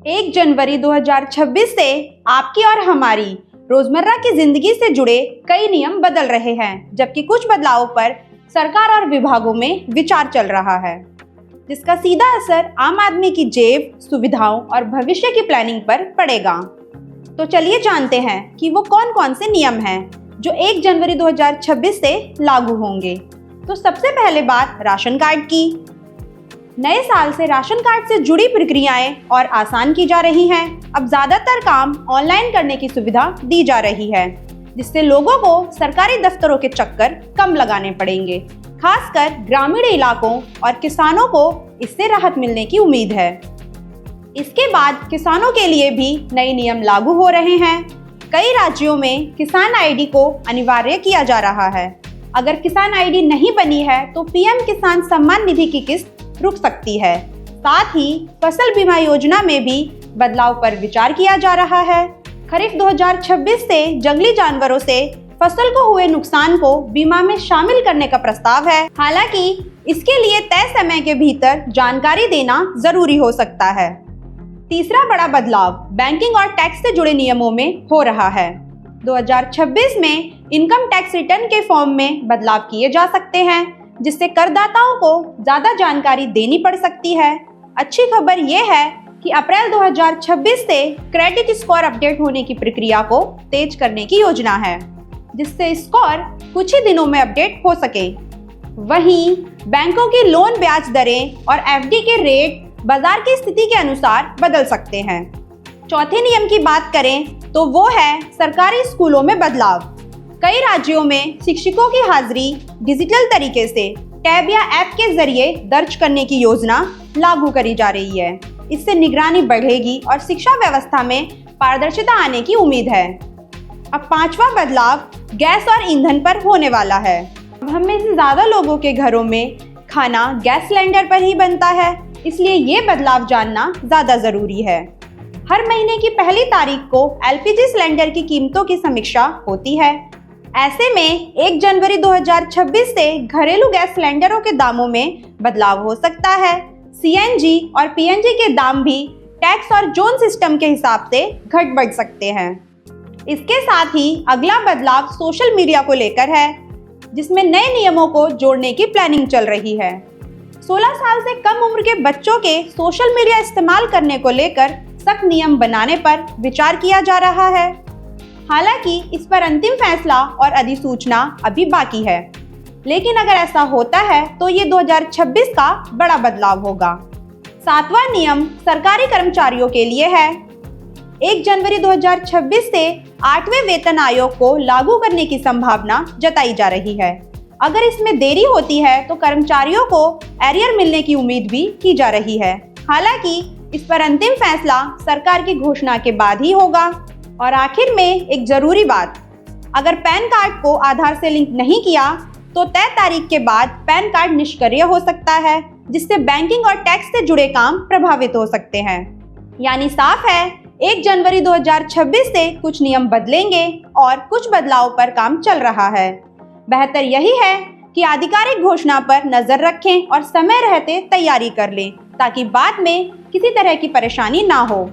1 जनवरी 2026 से आपकी और हमारी रोजमर्रा की जिंदगी से जुड़े कई नियम बदल रहे हैं, जबकि कुछ बदलावों पर सरकार और विभागों में विचार चल रहा है, जिसका सीधा असर आम आदमी की जेब, सुविधाओं और भविष्य की प्लानिंग पर पड़ेगा। तो चलिए जानते हैं कि वो कौन कौन से नियम हैं जो 1 जनवरी 2026 से लागू होंगे। तो सबसे पहले बात राशन कार्ड की। नए साल से राशन कार्ड से जुड़ी प्रक्रियाएं और आसान की जा रही हैं। अब ज्यादातर काम ऑनलाइन करने की सुविधा दी जा रही है, जिससे लोगों को सरकारी दफ्तरों के चक्कर कम लगाने पड़ेंगे। खासकर ग्रामीण इलाकों और किसानों को इससे राहत मिलने की उम्मीद है। इसके बाद किसानों के लिए भी नए नियम लागू हो रहे हैं। कई राज्यों में किसान आईडी को अनिवार्य किया जा रहा है। अगर किसान आईडी नहीं बनी है तो पीएम किसान सम्मान निधि की किस्त रुक सकती है। साथ ही फसल बीमा योजना में भी बदलाव पर विचार किया जा रहा है। खरीफ 2026 से जंगली जानवरों से फसल को हुए नुकसान को बीमा में शामिल करने का प्रस्ताव है। हालांकि इसके लिए तय समय के भीतर जानकारी देना जरूरी हो सकता है। तीसरा बड़ा बदलाव बैंकिंग और टैक्स से जुड़े नियमों में हो रहा है। 2026 में इनकम टैक्स रिटर्न के फॉर्म में बदलाव किए जा सकते हैं, जिससे करदाताओं को ज्यादा जानकारी देनी पड़ सकती है। अच्छी खबर यह है कि अप्रैल 2026 से क्रेडिट स्कोर अपडेट होने की प्रक्रिया को तेज करने की योजना है, जिससे स्कोर कुछ ही दिनों में अपडेट हो सके। वहीं बैंकों की लोन ब्याज दरें और एफडी के रेट बाजार की स्थिति के अनुसार बदल सकते हैं। चौथे नियम की बात करें तो वो है सरकारी स्कूलों में बदलाव। कई राज्यों में शिक्षकों की हाजिरी डिजिटल तरीके से टैब या ऐप के जरिए दर्ज करने की योजना लागू करी जा रही है। इससे निगरानी बढ़ेगी और शिक्षा व्यवस्था में पारदर्शिता आने की उम्मीद है। अब पांचवा बदलाव गैस और ईंधन पर होने वाला है। अब हम में से ज्यादा लोगों के घरों में खाना गैस सिलेंडर पर ही बनता है, इसलिए ये बदलाव जानना ज्यादा जरूरी है। हर महीने की पहली तारीख को एलपीजी सिलेंडर की कीमतों की समीक्षा होती है। ऐसे में 1 जनवरी 2026 से घरेलू गैस सिलेंडरों के दामों में बदलाव हो सकता है। सीएनजी और पीएनजी के दाम भी टैक्स और जोन सिस्टम के हिसाब से घट बढ़ सकते हैं। इसके साथ ही अगला बदलाव सोशल मीडिया को लेकर है, जिसमें नए नियमों को जोड़ने की प्लानिंग चल रही है। 16 साल से कम उम्र के बच्चों के सोशल मीडिया इस्तेमाल करने को लेकर सख्त नियम बनाने पर विचार किया जा रहा है। हालांकि इस पर अंतिम फैसला और अधिसूचना अभी बाकी है, लेकिन अगर ऐसा होता है तो ये 2026 का बड़ा बदलाव होगा। 7वां नियम सरकारी कर्मचारियों के लिए है। 1 जनवरी 2026 से 8वें वेतन आयोग को लागू करने की संभावना जताई जा रही है। अगर इसमें देरी होती है तो कर्मचारियों को एरियर मिलने की उम्मीद भी की जा रही है। हालांकि इस पर अंतिम फैसला सरकार की घोषणा के बाद ही होगा। और आखिर में एक जरूरी बात, अगर पैन कार्ड को आधार से लिंक नहीं किया तो तय तारीख के बाद पैन कार्ड निष्क्रिय हो सकता है, जिससे बैंकिंग और टैक्स से जुड़े काम प्रभावित हो सकते हैं। यानी साफ है, 1 जनवरी 2026 से कुछ नियम बदलेंगे और कुछ बदलाव पर काम चल रहा है। बेहतर यही है कि आधिकारिक घोषणा पर नजर रखें और समय रहते तैयारी कर लें, ताकि बाद में किसी तरह की परेशानी ना हो।